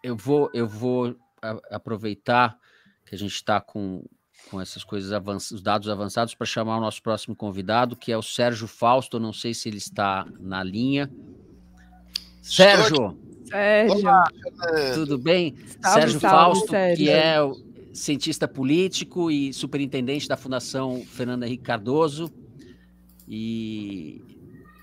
eu vou aproveitar que a gente está com essas coisas os dados avançados para chamar o nosso próximo convidado, que é o Sérgio Fausto. Eu não sei se ele está na linha. Sérgio! Olá, tudo bem? Sérgio Fausto, que é o cientista político e superintendente da Fundação Fernando Henrique Cardoso, e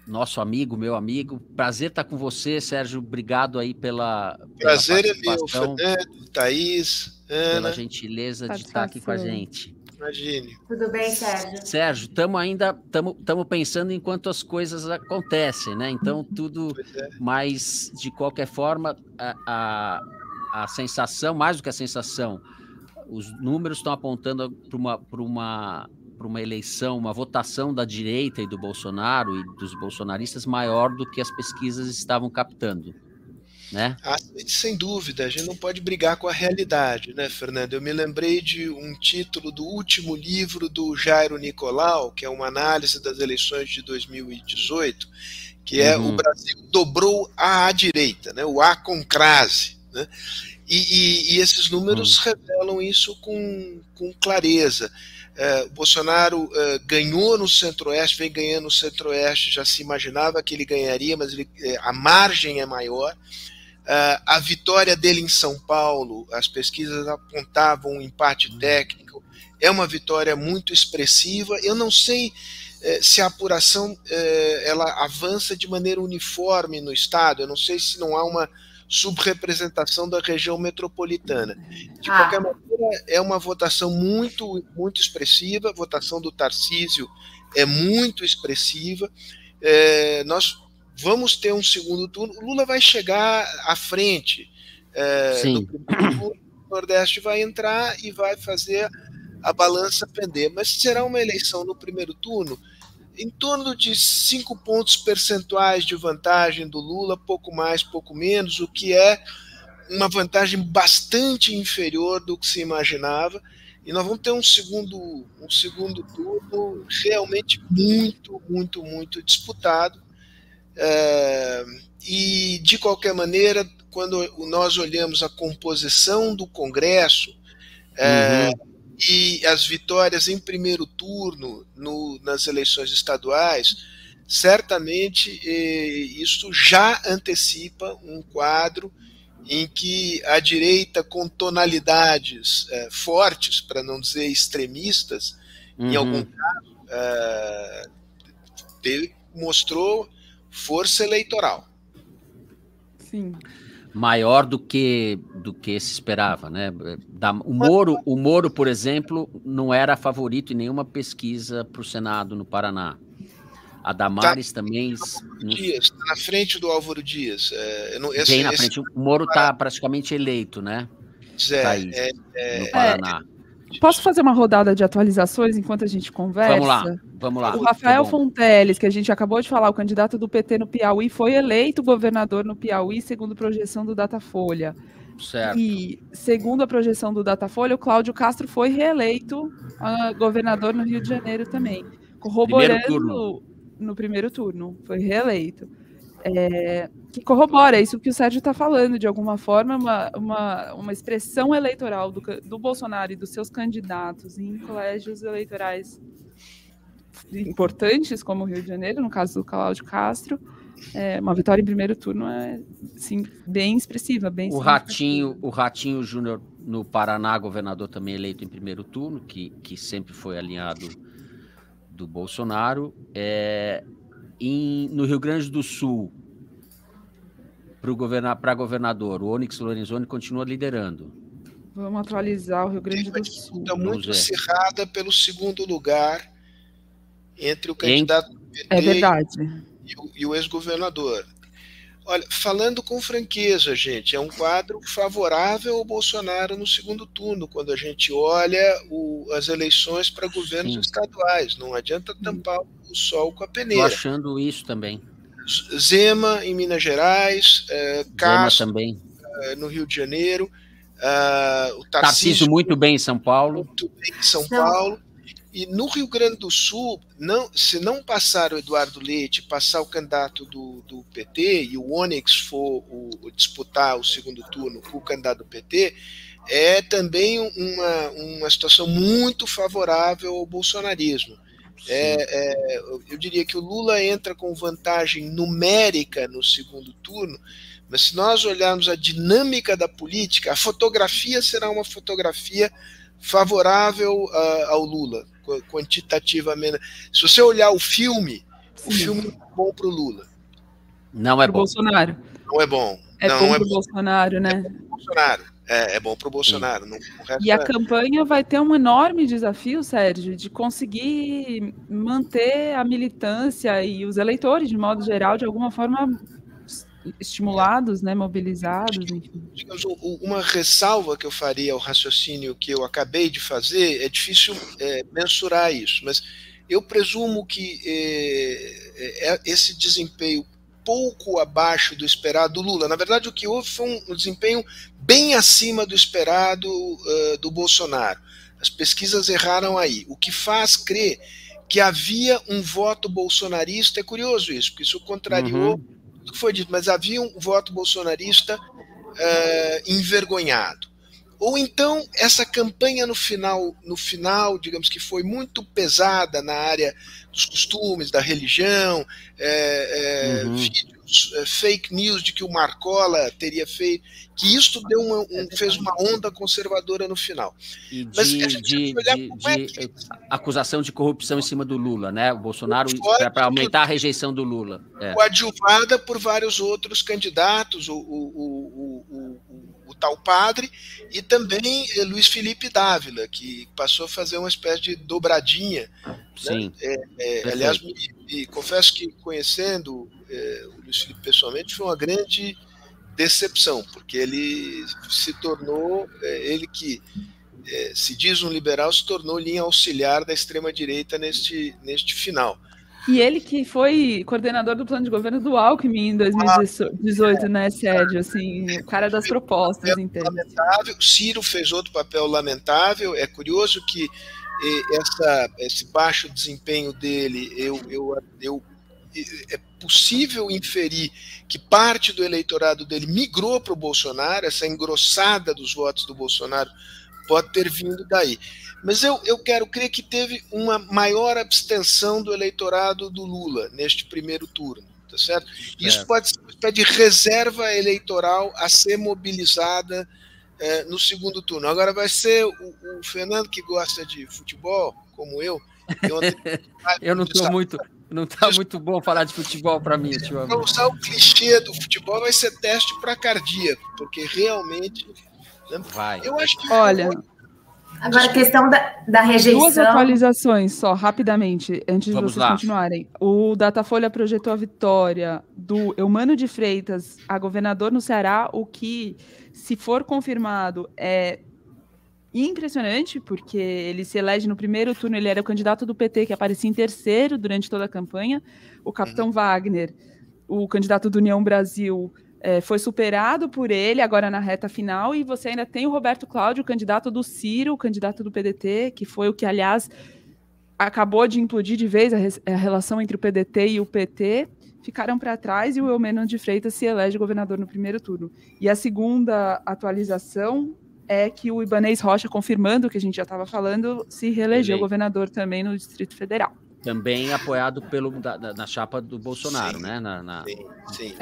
nosso amigo, meu amigo. Prazer estar com você, Sérgio. Obrigado aí pela prazer participação. É meu, Fernando, Thaís, Ana. Pela gentileza de estar aqui com a gente. Imagine. Tudo bem, Sérgio? Sérgio, estamos pensando enquanto as coisas acontecem, né? Então, tudo mas, de qualquer forma, a sensação, mais do que a sensação, os números estão apontando para uma eleição, uma votação da direita e do Bolsonaro e dos bolsonaristas maior do que as pesquisas estavam captando, né? Sem dúvida, a gente não pode brigar com a realidade, né, Fernando? Eu me lembrei de um título do último livro do Jairo Nicolau, que é uma análise das eleições de 2018, que é O Brasil dobrou à direita, né? O A com crase, né? E esses números revelam isso com clareza. O Bolsonaro ganhou no Centro-Oeste, vem ganhando no Centro-Oeste, já se imaginava que ele ganharia, mas a margem é maior. A vitória dele em São Paulo, as pesquisas apontavam um empate técnico, é uma vitória muito expressiva. Eu não sei se a apuração ela avança de maneira uniforme no Estado, eu não sei se não há uma subrepresentação da região metropolitana. De qualquer maneira, é uma votação muito, muito expressiva. A votação do Tarcísio é muito expressiva. Nós vamos ter um segundo turno. O Lula vai chegar à frente no primeiro turno. O Nordeste vai entrar e vai fazer a balança pender. Mas será uma eleição no primeiro turno em torno de 5 pontos percentuais de vantagem do Lula, pouco mais, pouco menos, o que é uma vantagem bastante inferior do que se imaginava. E nós vamos ter um segundo turno realmente muito, muito, muito disputado. E, de qualquer maneira, quando nós olhamos a composição do Congresso, e as vitórias em primeiro turno nas eleições estaduais, certamente isso já antecipa um quadro em que a direita, com tonalidades fortes, para não dizer extremistas, em algum caso, mostrou força eleitoral. Sim. Maior do que se esperava, né? O Moro, por exemplo, não era favorito em nenhuma pesquisa para o Senado no Paraná. A Damares também... Está na frente do Álvaro Dias. Bem na frente. O Moro está praticamente eleito, né? No Paraná. Posso fazer uma rodada de atualizações enquanto a gente conversa? Vamos lá. O Rafael Fonteles, que a gente acabou de falar, o candidato do PT no Piauí, foi eleito governador no Piauí, segundo projeção do Datafolha. Certo. E, segundo a projeção do Datafolha, o Cláudio Castro foi reeleito governador no Rio de Janeiro também. Corroborando no primeiro turno, foi reeleito. Que corrobora isso que o Sérgio está falando, de alguma forma, uma expressão eleitoral do Bolsonaro e dos seus candidatos em colégios eleitorais importantes, como o Rio de Janeiro, no caso do Cláudio Castro. Uma vitória em primeiro turno sim, bem expressiva. O Ratinho Júnior no Paraná, governador também eleito em primeiro turno, que sempre foi alinhado do Bolsonaro. No Rio Grande do Sul, para governador, o Onyx Lorenzoni continua liderando. Vamos atualizar o Rio Grande do Sul. Está muito acirrada pelo segundo lugar entre o candidato do PT e o ex-governador. Olha, falando com franqueza, gente, é um quadro favorável ao Bolsonaro no segundo turno, quando a gente olha as eleições para governos estaduais. Não adianta tampar o sol com a peneira. Estou achando isso também. Zema, em Minas Gerais, Castro, também. No Rio de Janeiro, o Tarcísio muito bem em São Paulo. Muito bem em São Paulo. E no Rio Grande do Sul, se não passar o Eduardo Leite, passar o candidato do PT e o Onyx for disputar o segundo turno com o candidato do PT, é também uma situação muito favorável ao bolsonarismo. Eu diria que o Lula entra com vantagem numérica no segundo turno, mas se nós olharmos a dinâmica da política, a fotografia será uma fotografia favorável ao Lula, quantitativamente. Se você olhar o filme não é bom para o Lula. Não é bom. Bolsonaro. Não é bom. É bom para o Bolsonaro, né? É bom para o Bolsonaro. E a campanha vai ter um enorme desafio, Sérgio, de conseguir manter a militância e os eleitores, de modo geral, de alguma forma estimulados, né, mobilizados, enfim. Digamos, uma ressalva que eu faria ao raciocínio que eu acabei de fazer, é difícil mensurar isso, mas eu presumo que esse desempenho pouco abaixo do esperado do Lula, na verdade o que houve foi um desempenho bem acima do esperado do Bolsonaro. As pesquisas erraram aí, o que faz crer que havia um voto bolsonarista. É curioso isso, porque isso contrariou o que foi dito, mas havia um voto bolsonarista envergonhado. Ou então, essa campanha no final, digamos que foi muito pesada na área dos costumes, da religião, vídeos, fake news de que o Marcola teria feito, que isso fez uma onda conservadora no final. E de acusação de corrupção em cima do Lula, né? O Bolsonaro, para aumentar a rejeição do Lula. Coadjuvada por vários outros candidatos, o tal padre, e também Luiz Felipe Dávila, que passou a fazer uma espécie de dobradinha. Sim. Aliás, confesso que conhecendo o Luiz Felipe pessoalmente foi uma grande decepção, porque ele se tornou, ele que se diz um liberal, se tornou linha auxiliar da extrema-direita neste final. E ele que foi coordenador do plano de governo do Alckmin em 2018, né, Sérgio? Assim, o cara das propostas, entende? Lamentável. Ciro fez outro papel lamentável. É curioso que esse baixo desempenho dele, é possível inferir que parte do eleitorado dele migrou para o Bolsonaro, essa engrossada dos votos do Bolsonaro pode ter vindo daí. Mas eu quero crer que teve uma maior abstenção do eleitorado do Lula neste primeiro turno, tá certo? Isso pode ser uma espécie de reserva eleitoral a ser mobilizada no segundo turno. Agora vai ser o Fernando, que gosta de futebol, como eu. Eu não estou muito... Não está muito bom falar de futebol para mim, tio. Para usar o clichê do futebol, vai ser teste para cardíaco, porque realmente... Vai. Eu acho que... Olha... Agora, a questão da rejeição... Duas atualizações só, rapidamente, antes de vocês continuarem. O Datafolha projetou a vitória do Eumano de Freitas a governador no Ceará, o que, se for confirmado, é impressionante, porque ele se elege no primeiro turno, ele era o candidato do PT, que aparecia em terceiro durante toda a campanha. O capitão Wagner, o candidato do União Brasil... foi superado por ele agora na reta final, e você ainda tem o Roberto Cláudio, o candidato do Ciro, o candidato do PDT, que foi o que, aliás, acabou de implodir de vez a relação entre o PDT e o PT, ficaram para trás, e o Eumano de Freitas se elege governador no primeiro turno. E a segunda atualização é que o Ibanez Rocha, confirmando o que a gente já estava falando, se reelegeu governador também no Distrito Federal. Também apoiado na chapa do Bolsonaro, né? Sim.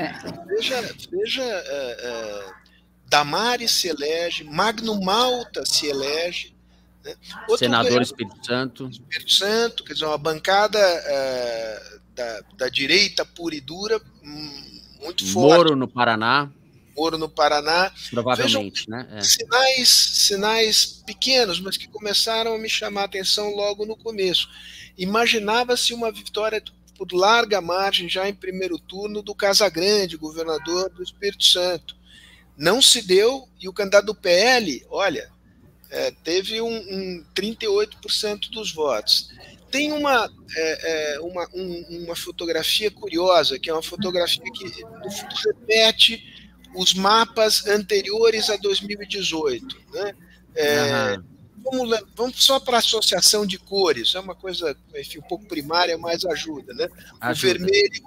Veja, Damares se elege, Magno Malta se elege. Né? Senador Espírito Santo. Quer dizer, uma bancada da direita pura e dura, muito forte. Moro no Paraná. Provavelmente, vejam, né? Sinais pequenos, mas que começaram a me chamar a atenção logo no começo. Imaginava-se uma vitória por larga margem já em primeiro turno do Casagrande, governador do Espírito Santo. Não se deu, e o candidato do PL, olha, teve 38% dos votos. Tem uma fotografia curiosa, que é uma fotografia que no fundo repete os mapas anteriores a 2018, né? vamos só para a associação de cores, é uma coisa, enfim, um pouco primária, mas ajuda, né? O vermelho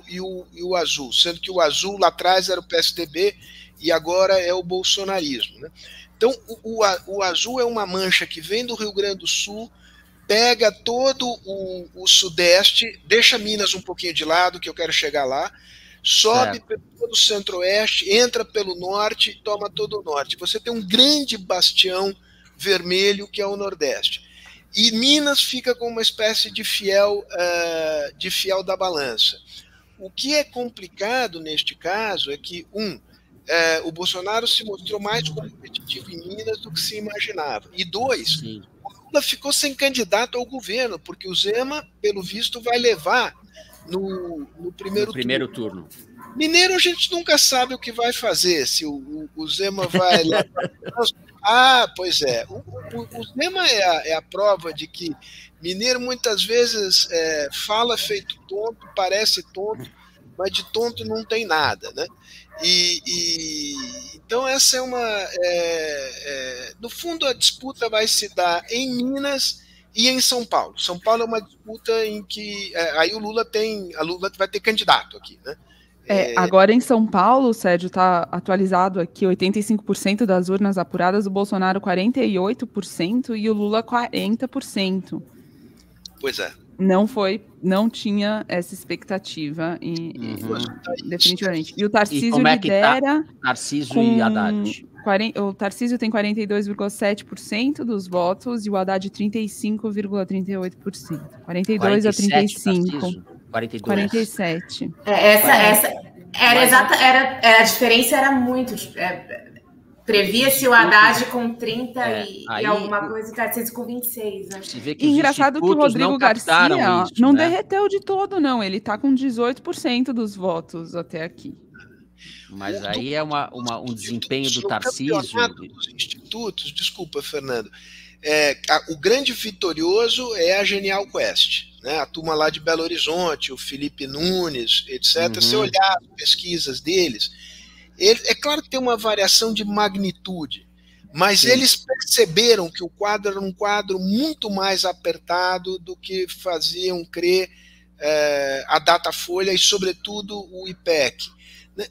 e o azul, sendo que o azul lá atrás era o PSDB e agora é o bolsonarismo, né? Então, o azul é uma mancha que vem do Rio Grande do Sul, pega todo o Sudeste, deixa Minas um pouquinho de lado, que eu quero chegar lá, sobe pelo todo o Centro-Oeste, entra pelo Norte e toma todo o Norte. Você tem um grande bastião vermelho, que é o Nordeste. E Minas fica com uma espécie de fiel da balança. O que é complicado neste caso é que, o Bolsonaro se mostrou mais competitivo em Minas do que se imaginava. E 2, o Lula ficou sem candidato ao governo, porque o Zema, pelo visto, vai levar no primeiro turno. Mineiro, a gente nunca sabe o que vai fazer, se o Zema vai lá. Pois é. O Zema é a prova de que mineiro muitas vezes fala feito tonto, parece tonto, mas de tonto não tem nada, né? Então essa é no fundo a disputa vai se dar em Minas e em São Paulo. São Paulo é uma disputa em que aí o Lula vai ter candidato aqui, né? Agora em São Paulo, Sérgio, está atualizado aqui, 85% das urnas apuradas, o Bolsonaro 48% e o Lula 40%. Pois é. Não tinha essa expectativa, definitivamente. E o Tarcísio lidera... Tarcísio e Haddad. O Tarcísio tem 42,7% dos votos e o Haddad 35,38%. 42 a 35. 47. Essa era exata. A diferença era muito. Previa-se o Haddad com 30 e alguma coisa, e o Tarcísio com 26. Né? Engraçado que o Rodrigo Garcia não derreteu de todo, não. Ele está com 18% dos votos até aqui. Mas aí é um desempenho do Tarcísio. Dos institutos, desculpa, Fernando. O grande vitorioso é a Genial Quest, né? A turma lá de Belo Horizonte, o Felipe Nunes, etc. Se olhar as pesquisas deles, é claro que tem uma variação de magnitude, mas eles perceberam que o quadro era um quadro muito mais apertado do que faziam crer a Datafolha e, sobretudo, o IPEC.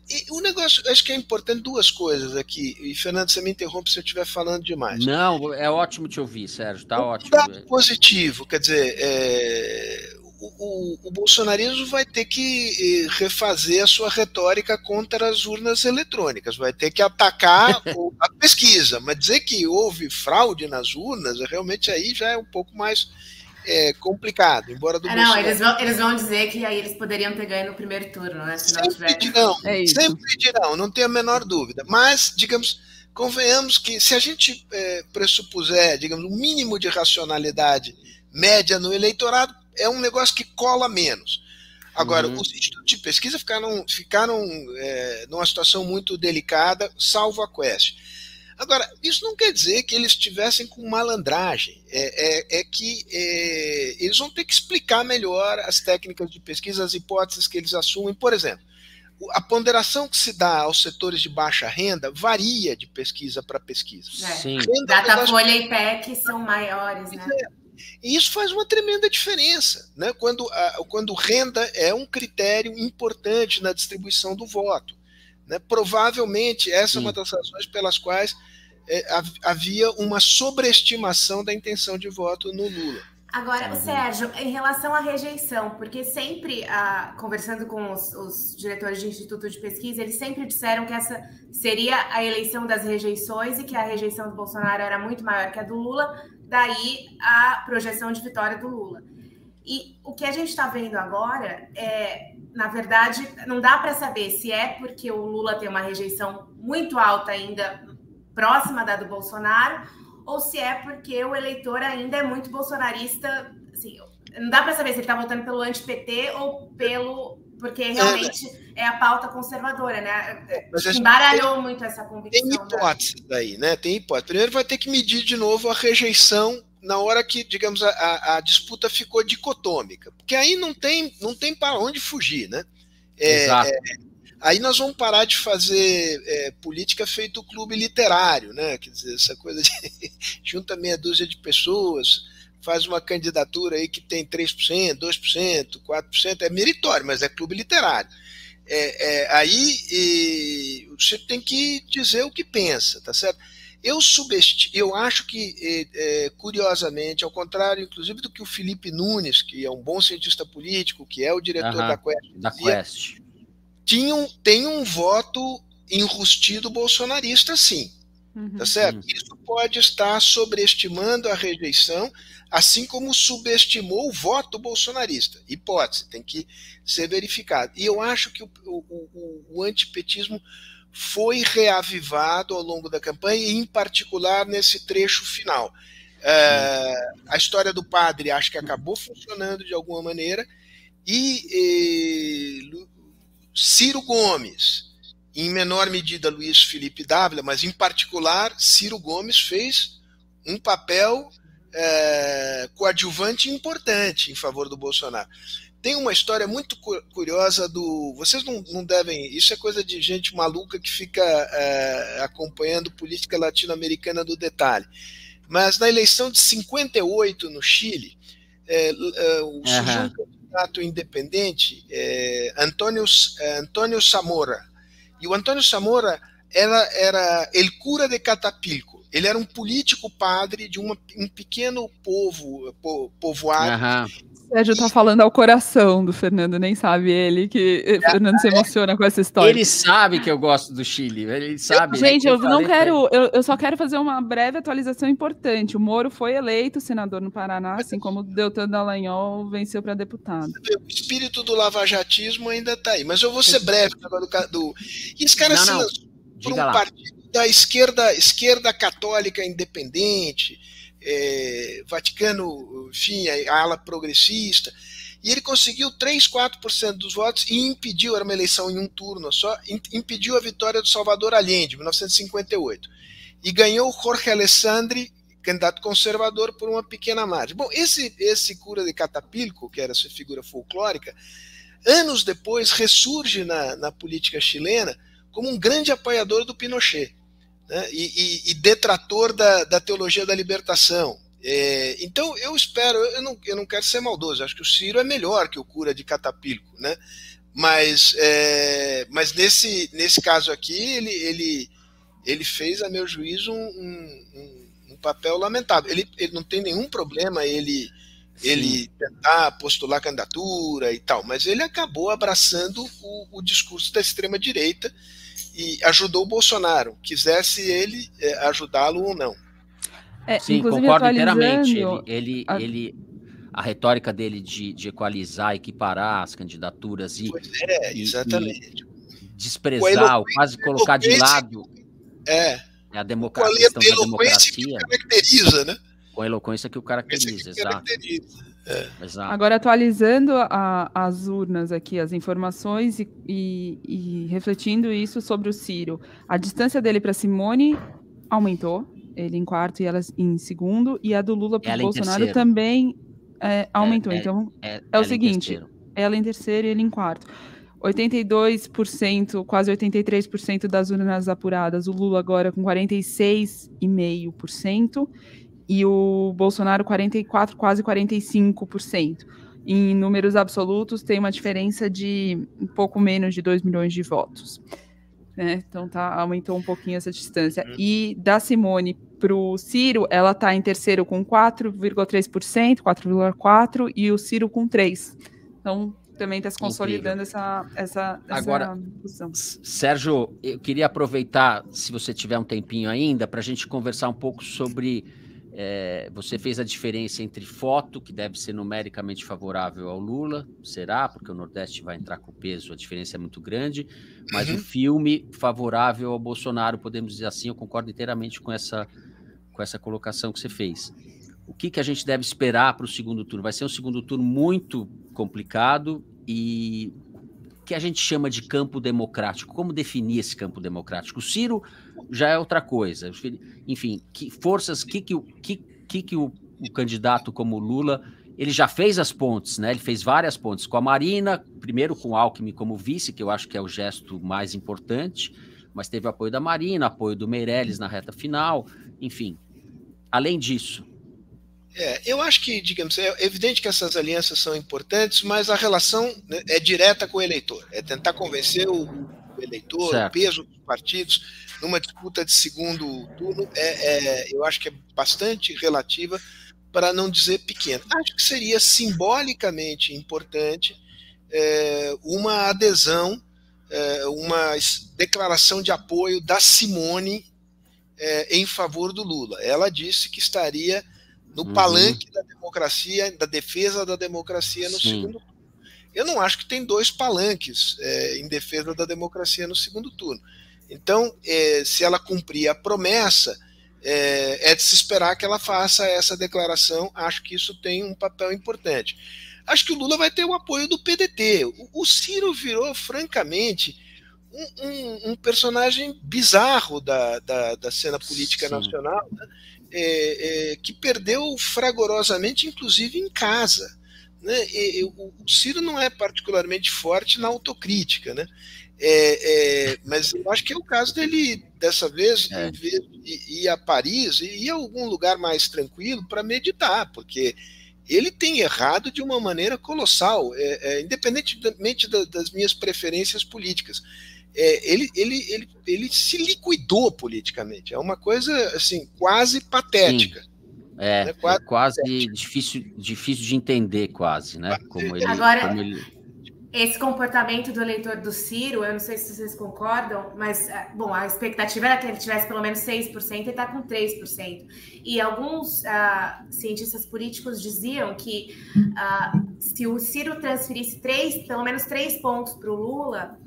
E o negócio, acho que é importante duas coisas aqui, e Fernando, você me interrompe se eu estiver falando demais. Não, é ótimo te ouvir, Sérgio, está ótimo. Dado positivo, quer dizer, o bolsonarismo vai ter que refazer a sua retórica contra as urnas eletrônicas, vai ter que atacar a pesquisa, mas dizer que houve fraude nas urnas, realmente aí já é um pouco mais complicado, embora do Bolsonaro... eles vão dizer que aí eles poderiam ter ganho no primeiro turno, né? Sempre dirão, não tenho a menor dúvida, mas, digamos, convenhamos que se a gente pressupuser, digamos, um mínimo de racionalidade média no eleitorado, é um negócio que cola menos. Agora, os institutos de pesquisa ficaram numa situação muito delicada, salvo a Quest. Agora, isso não quer dizer que eles estivessem com malandragem, que eles vão ter que explicar melhor as técnicas de pesquisa, as hipóteses que eles assumem. Por exemplo, a ponderação que se dá aos setores de baixa renda varia de pesquisa para pesquisa. Datafolha e IPEC são maiores, né? E isso faz uma tremenda diferença, né? Quando renda é um critério importante na distribuição do voto. Né? Provavelmente essa é uma das razões pelas quais havia uma sobreestimação da intenção de voto no Lula. Agora, Sérgio, em relação à rejeição, porque sempre, conversando com os diretores de instituto de pesquisa, eles sempre disseram que essa seria a eleição das rejeições e que a rejeição do Bolsonaro era muito maior que a do Lula, daí a projeção de vitória do Lula. E o que a gente está vendo agora na verdade, não dá para saber se é porque o Lula tem uma rejeição muito alta ainda, próxima da do Bolsonaro, ou se é porque o eleitor ainda é muito bolsonarista. Assim, não dá para saber se ele está votando pelo anti-PT ou porque realmente é a pauta conservadora, né? Embaralhou muito essa convicção. Tem hipótese daí, né? Tem hipótese. Primeiro vai ter que medir de novo a rejeição na hora que, digamos, a disputa ficou dicotômica, porque aí não tem para onde fugir, né? Exato. aí nós vamos parar de fazer política feito clube literário, né? Quer dizer, essa coisa de junta meia dúzia de pessoas, faz uma candidatura aí que tem 3%, 2%, 4%, é meritório, mas é clube literário. Aí você tem que dizer o que pensa, tá certo? Eu acho que, curiosamente, ao contrário, inclusive, do que o Felipe Nunes, que é um bom cientista político, que é o diretor da Quest, tem um voto enrustido bolsonarista, sim. Tá certo? Isso pode estar sobreestimando a rejeição, assim como subestimou o voto bolsonarista. Hipótese, tem que ser verificado. E eu acho que o antipetismo foi reavivado ao longo da campanha, e em particular nesse trecho final. A história do padre acho que acabou funcionando de alguma maneira, e Ciro Gomes, em menor medida Luiz Felipe Dávila, mas em particular Ciro Gomes fez um papel coadjuvante importante em favor do Bolsonaro. Tem uma história muito curiosa vocês não devem... Isso é coisa de gente maluca que fica acompanhando política latino-americana do detalhe. Mas na eleição de 58 no Chile, surgiu um candidato independente, Antônio Zamora. E o Antônio Zamora era el cura de Catapilco. Ele era um político padre de um pequeno povoado. Sérgio está falando ao coração do Fernando, nem sabe ele, que o Fernando se emociona com essa história. Ele sabe que eu gosto do Chile, ele sabe. Gente, eu não quero, eu só quero fazer uma breve atualização importante. O Moro foi eleito senador no Paraná, assim como o Deltan Dallagnol venceu para deputado. O espírito do lavajatismo ainda está aí, mas eu vou ser breve. E esse cara se lançou por um partido da esquerda católica independente, Vaticano, enfim, a ala progressista, e ele conseguiu 3, 4% dos votos e impediu, era uma eleição em um turno só, impediu a vitória do Salvador Allende, em 1958, e ganhou Jorge Alessandri, candidato conservador, por uma pequena margem. Bom, esse cura de Catapilco, que era essa figura folclórica, anos depois ressurge na política chilena como um grande apoiador do Pinochet, né, e detrator da teologia da libertação. Então eu espero, eu não quero ser maldoso, acho que o Ciro é melhor que o cura de Catapilco, né? Mas nesse caso aqui ele fez, a meu juízo, um papel lamentável. Ele não tem nenhum problema ele tentar postular candidatura e tal, mas ele acabou abraçando o discurso da extrema-direita e ajudou o Bolsonaro, quisesse ele ajudá-lo ou não. Sim, concordo inteiramente. A retórica dele de equalizar, equiparar as candidaturas e desprezar, ou quase colocar de lado a questão da democracia. Que caracteriza, né? Com a eloquência que o caracteriza, exato. Agora, atualizando as urnas aqui, as informações e refletindo isso sobre o Ciro. A distância dele para Simone aumentou, ele em quarto e ela em segundo, e a do Lula para o Bolsonaro também aumentou. Então, é o seguinte, ela em terceiro e ele em quarto. 82%, quase 83% das urnas apuradas, o Lula agora com 46,5%, e o Bolsonaro 44%, quase 45%. Em números absolutos, tem uma diferença de um pouco menos de 2 milhões de votos. Né? Então, aumentou um pouquinho essa distância. E da Simone para o Ciro, ela está em terceiro com 4,3%, 4,4%, e o Ciro com 3%. Então, também está se consolidando essa Agora, discussão. Sérgio, eu queria aproveitar, se você tiver um tempinho ainda, para a gente conversar um pouco sobre... você fez a diferença entre foto, que deve ser numericamente favorável ao Lula, será? Porque o Nordeste vai entrar com peso, a diferença é muito grande, mas o filme favorável ao Bolsonaro, podemos dizer assim, eu concordo inteiramente com essa colocação que você fez. O que a gente deve esperar para o segundo turno? Vai ser um segundo turno muito complicado e o que a gente chama de campo democrático? Como definir esse campo democrático? O Ciro já é outra coisa. Enfim, que forças, que o candidato como Lula ele já fez as pontes, né? Ele fez várias pontes com a Marina, primeiro com o Alckmin como vice, que eu acho que é o gesto mais importante, mas teve apoio da Marina, apoio do Meirelles na reta final, enfim. Além disso... Eu acho que, digamos, é evidente que essas alianças são importantes, mas a relação, né, é direta com o eleitor. É tentar convencer o eleitor, certo. O peso dos partidos numa disputa de segundo turno, eu acho que é bastante relativa, para não dizer pequena. Acho que seria simbolicamente importante uma adesão, uma declaração de apoio da Simone em favor do Lula. Ela disse que estaria no palanque da democracia, da defesa da democracia no segundo turno. Eu não acho que tem dois palanques em defesa da democracia no segundo turno. Então, se ela cumprir a promessa, é de se esperar que ela faça essa declaração. Acho que isso tem um papel importante. Acho que o Lula vai ter o apoio do PDT. O Ciro virou, francamente, um personagem bizarro da cena política nacional, né? Que perdeu fragorosamente, inclusive em casa, né? O Ciro não é particularmente forte na autocrítica, né? Mas eu acho que é o caso dele, dessa vez, em vez de ir a Paris, ir a algum lugar mais tranquilo para meditar, porque ele tem errado de uma maneira colossal, independentemente das minhas preferências políticas. Ele se liquidou politicamente. É uma coisa assim, quase patética. Sim. Né? Quase difícil de entender, quase, né? Agora, esse comportamento do eleitor do Ciro, eu não sei se vocês concordam, mas bom, a expectativa era que ele tivesse pelo menos 6%, ele está com 3%. E alguns cientistas políticos diziam que se o Ciro transferisse pelo menos 3 pontos para o Lula,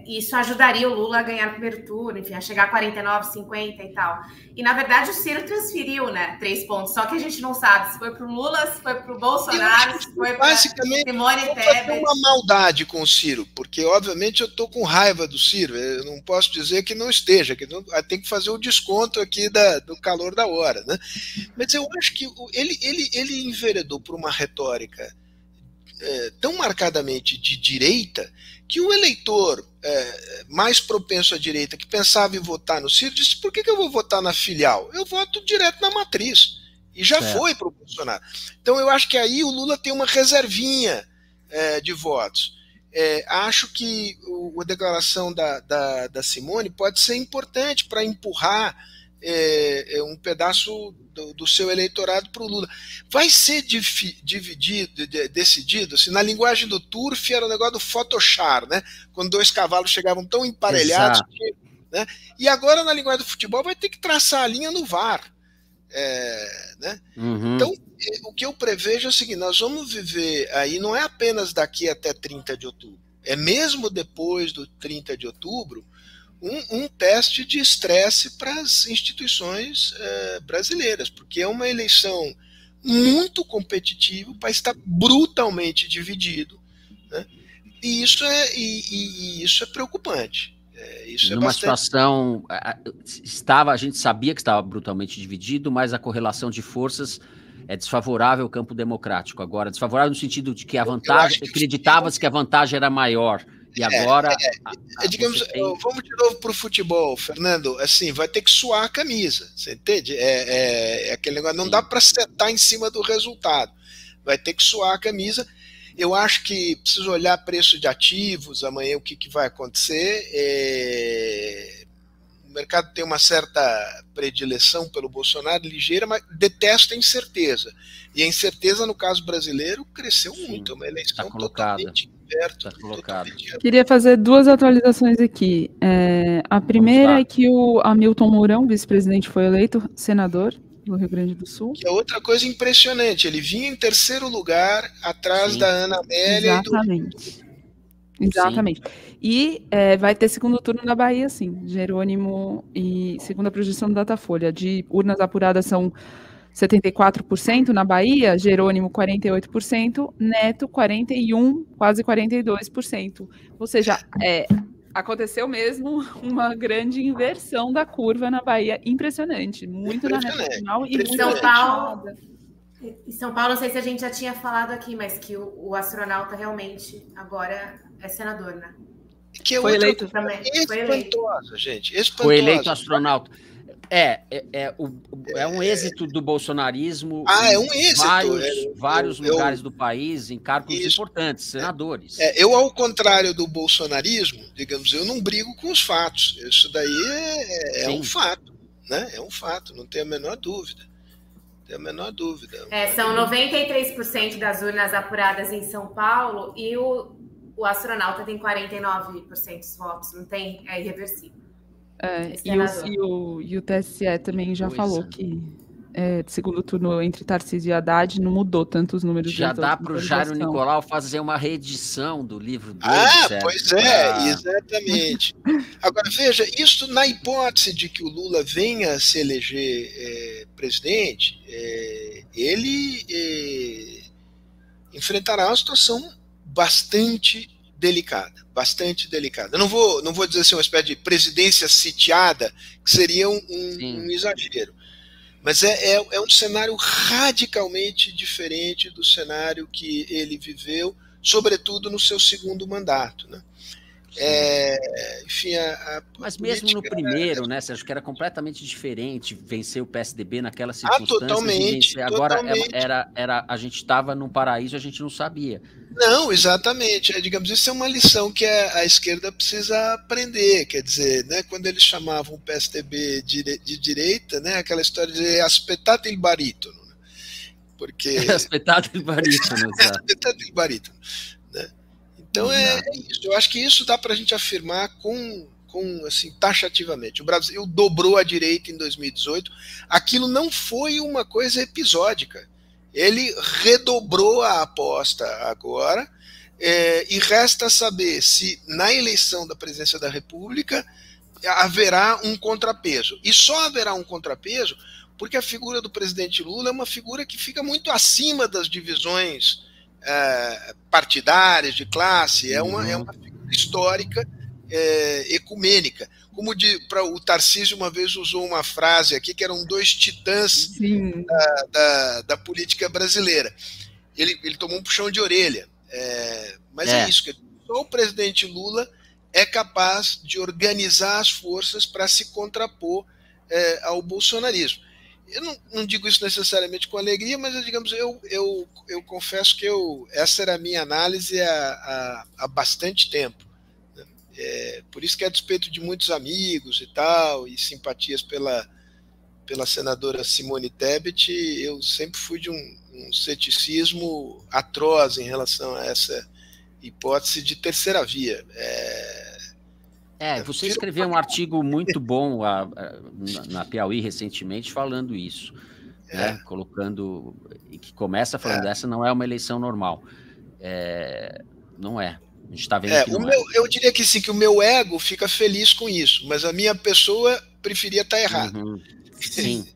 isso ajudaria o Lula a ganhar o primeiro turno, enfim, a chegar a 49, 50 e tal. E, na verdade, o Ciro transferiu, né, 3 pontos, só que a gente não sabe se foi para o Lula, se foi para o Bolsonaro, se foi para Simone Tebet. Tem uma maldade com o Ciro, porque, obviamente, eu estou com raiva do Ciro, eu não posso dizer que não esteja, que tem que fazer o desconto aqui do calor da hora, né? Mas eu acho que ele enveredou por uma retórica tão marcadamente de direita, que o eleitor mais propenso à direita, que pensava em votar no Ciro, disse: por que eu vou votar na filial? Eu voto direto na matriz. E já foi para o Bolsonaro. Então eu acho que aí o Lula tem uma reservinha de votos. Acho que a declaração da Simone pode ser importante para empurrar um pedaço do seu eleitorado para o Lula. Vai ser decidido, assim, na linguagem do Turf era o negócio do Photoshop, né? Quando 2 cavalos chegavam tão emparelhados, né? E agora na linguagem do futebol vai ter que traçar a linha no VAR, né? Então o que eu prevejo é o seguinte: nós vamos viver aí, não é apenas daqui até 30 de outubro, é mesmo depois do 30 de outubro, um teste de estresse para as instituições brasileiras, porque é uma eleição muito competitiva, o país está brutalmente dividido, né? E isso é preocupante. Numa situação, a gente sabia que estava brutalmente dividido, mas a correlação de forças é desfavorável ao campo democrático. Agora, desfavorável no sentido de que a vantagem, acreditava-se que a vantagem era maior. E agora... digamos, vamos de novo para o futebol, Fernando. Assim, vai ter que suar a camisa, você entende? Aquele negócio, não dá para setar em cima do resultado. Vai ter que suar a camisa. Eu acho que preciso olhar preço de ativos, amanhã o que vai acontecer. O mercado tem uma certa predileção pelo Bolsonaro, ligeira, mas detesta a incerteza. E a incerteza, no caso brasileiro, cresceu muito. É uma eleição totalmente aberta. Queria fazer 2 atualizações aqui. A primeira é que o Hamilton Mourão, vice-presidente, foi eleito senador do Rio Grande do Sul. Que é outra coisa impressionante. Ele vinha em 3º lugar, atrás da Ana Amélia. Exatamente. E vai ter segundo turno na Bahia, sim. Jerônimo, e segundo a projeção do Datafolha, de urnas apuradas são 74% na Bahia, Jerônimo 48%, Neto 41%, quase 42%. Ou seja, aconteceu mesmo uma grande inversão da curva na Bahia, impressionante. Muito na reta final e muito São Paulo. Em São Paulo, não sei se a gente já tinha falado aqui, mas que o astronauta realmente agora é senador, né? Que foi eleito também. Espantosa, gente. Espantosa. Foi eleito astronauta. É um êxito do bolsonarismo. É um êxito. Vários lugares do país, em cargos importantes, senadores. Eu, ao contrário do bolsonarismo, digamos, eu não brigo com os fatos. Isso daí é um fato, né? É um fato, não tenho a menor dúvida. São 93% das urnas apuradas em São Paulo e o astronauta tem 49% dos votos, não tem, é irreversível. E o TSE também já falou que de segundo turno entre Tarcísio e Haddad não mudou tanto os números. Já dá para o Jairo Nicolau fazer uma reedição do livro dele. Pois é, exatamente. Agora, veja, isso na hipótese de que o Lula venha a se eleger presidente, ele enfrentará uma situação bastante delicada. Eu não vou dizer assim uma espécie de presidência sitiada, que seria um exagero. Mas é um cenário radicalmente diferente do cenário que ele viveu, sobretudo no seu segundo mandato, né? Enfim, mas mesmo no primeiro, né, Sérgio, que era completamente diferente, vencer o PSDB naquela circunstância. Totalmente. Agora a gente estava num paraíso, a gente não sabia. Não, exatamente. Digamos, isso é uma lição que a esquerda precisa aprender. Quer dizer, né, quando eles chamavam o PSDB de direita, né, aquela história de aspettate il barítono. Né? Porque... aspettate il barítono. Aspettate il barítono. Né? Então é isso. Eu acho que isso dá para a gente afirmar assim, taxativamente. O Brasil dobrou a direita em 2018. Aquilo não foi uma coisa episódica. Ele redobrou a aposta agora, e resta saber se na eleição da presidência da República haverá um contrapeso. E só haverá um contrapeso porque a figura do presidente Lula é uma figura que fica muito acima das divisões partidárias, de classe, é uma figura histórica, ecumênica. Como o Tarcísio uma vez usou uma frase aqui, que eram dois titãs da política brasileira. Ele tomou um puxão de orelha. Mas é isso, que só o presidente Lula é capaz de organizar as forças para se contrapor ao bolsonarismo. Eu não digo isso necessariamente com alegria, mas digamos, eu confesso que essa era a minha análise há bastante tempo. Por isso que, a despeito de muitos amigos e tal, e simpatias pela senadora Simone Tebet, eu sempre fui de um ceticismo atroz em relação a essa hipótese de terceira via. Você escreveu um artigo muito bom na Piauí recentemente falando isso, né? Colocando, que começa falando, essa não é uma eleição normal. Não é. A gente está vendo que não eu diria que sim, que o meu ego fica feliz com isso, mas a minha pessoa preferia estar errada. Sim.